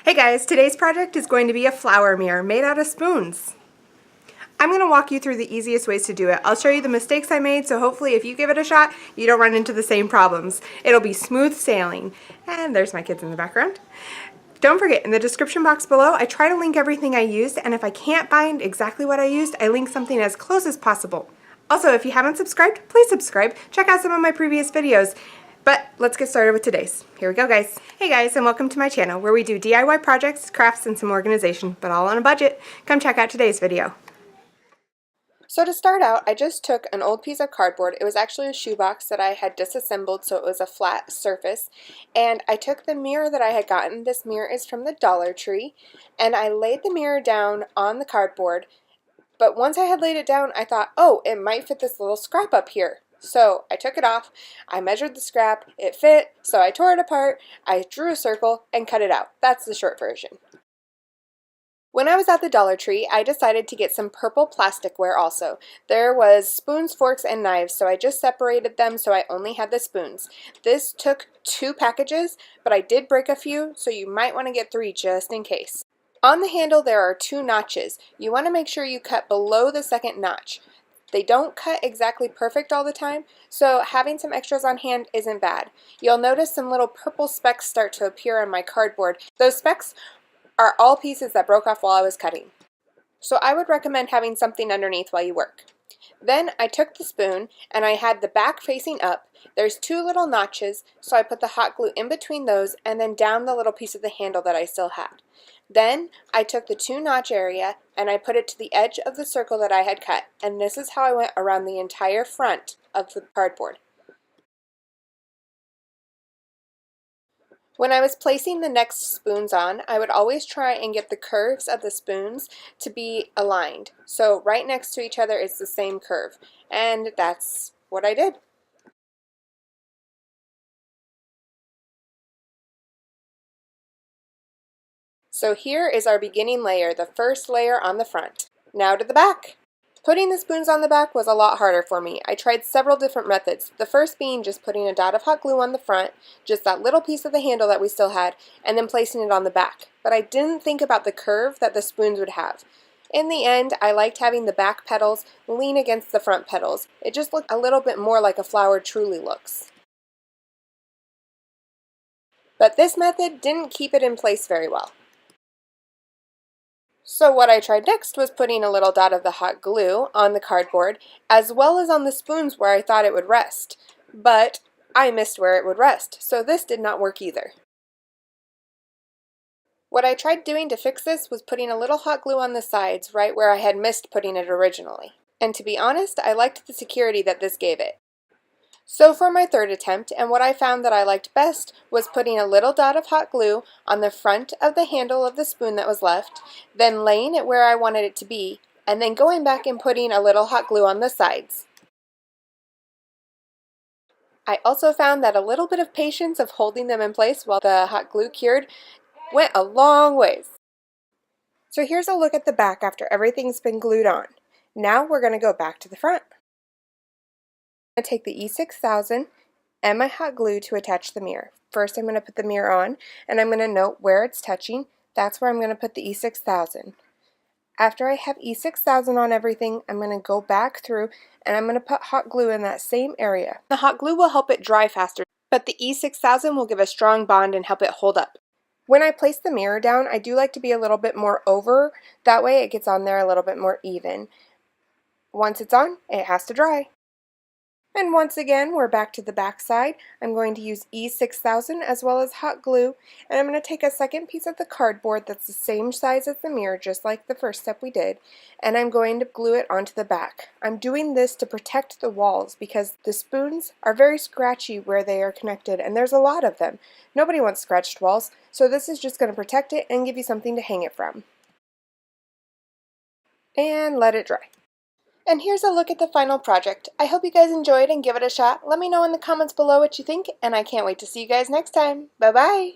Hey guys, today's project is going to be a flower mirror made out of spoons. I'm going to walk you through the easiest ways to do it. I'll show you the mistakes I made, so hopefully if you give it a shot, you don't run into the same problems. It'll be smooth sailing. And there's my kids in the background. Don't forget, in the description box below, I try to link everything I used, and if I can't find exactly what I used, I link something as close as possible. Also, if you haven't subscribed, please subscribe. Check out some of my previous videos. But let's get started with today's. Here we go, guys. Hey guys, and welcome to my channel where we do DIY projects, crafts, and some organization, but all on a budget. Come check out today's video. So to start out, I just took an old piece of cardboard. It was actually a shoebox that I had disassembled, so it was a flat surface. And I took the mirror that I had gotten. This mirror is from the Dollar Tree. And I laid the mirror down on the cardboard. But once I had laid it down, I thought, oh, it might fit this little scrap up here. So I took it off, I measured the scrap, it fit, so I tore it apart, I drew a circle, and cut it out. That's the short version. When I was at the Dollar Tree, I decided to get some purple plasticware also. There was spoons, forks, and knives, so I just separated them so I only had the spoons. This took 2 packages, but I did break a few, so you might want to get 3 just in case. On the handle there are 2 notches. You want to make sure you cut below the second notch. They don't cut exactly perfect all the time, so having some extras on hand isn't bad. You'll notice some little purple specks start to appear on my cardboard. Those specks are all pieces that broke off while I was cutting. So I would recommend having something underneath while you work. Then I took the spoon and I had the back facing up. There's 2 little notches, so I put the hot glue in between those and then down the little piece of the handle that I still had. Then I took the 2 notch area and I put it to the edge of the circle that I had cut, and this is how I went around the entire front of the cardboard. When I was placing the next spoons on, I would always try and get the curves of the spoons to be aligned. So right next to each other is the same curve, and that's what I did. So here is our beginning layer, the first layer on the front. Now to the back. Putting the spoons on the back was a lot harder for me. I tried several different methods, the first being just putting a dot of hot glue on the front, just that little piece of the handle that we still had, and then placing it on the back. But I didn't think about the curve that the spoons would have. In the end, I liked having the back petals lean against the front petals. It just looked a little bit more like a flower truly looks. But this method didn't keep it in place very well. So what I tried next was putting a little dot of the hot glue on the cardboard, as well as on the spoons where I thought it would rest. But I missed where it would rest, so this did not work either. What I tried doing to fix this was putting a little hot glue on the sides, right where I had missed putting it originally. And to be honest, I liked the security that this gave it. So for my third attempt, and what I found that I liked best, was putting a little dot of hot glue on the front of the handle of the spoon that was left, then laying it where I wanted it to be, and then going back and putting a little hot glue on the sides. I also found that a little bit of patience of holding them in place while the hot glue cured went a long ways. So here's a look at the back after everything's been glued on. Now we're going to go back to the front. I'm going to take the E6000 and my hot glue to attach the mirror. First I'm going to put the mirror on and I'm going to note where it's touching. That's where I'm going to put the E6000. After I have E6000 on everything, I'm going to go back through and I'm going to put hot glue in that same area. The hot glue will help it dry faster, but the E6000 will give a strong bond and help it hold up. When I place the mirror down, I do like to be a little bit more over. That way it gets on there a little bit more even. Once it's on, it has to dry. And once again, we're back to the back side. I'm going to use E6000 as well as hot glue, and I'm going to take a second piece of the cardboard that's the same size as the mirror, just like the first step we did, and I'm going to glue it onto the back. I'm doing this to protect the walls because the spoons are very scratchy where they are connected, and there's a lot of them. Nobody wants scratched walls, so this is just going to protect it and give you something to hang it from. And let it dry. And here's a look at the final project. I hope you guys enjoyed and give it a shot. Let me know in the comments below what you think, and I can't wait to see you guys next time. Bye-bye!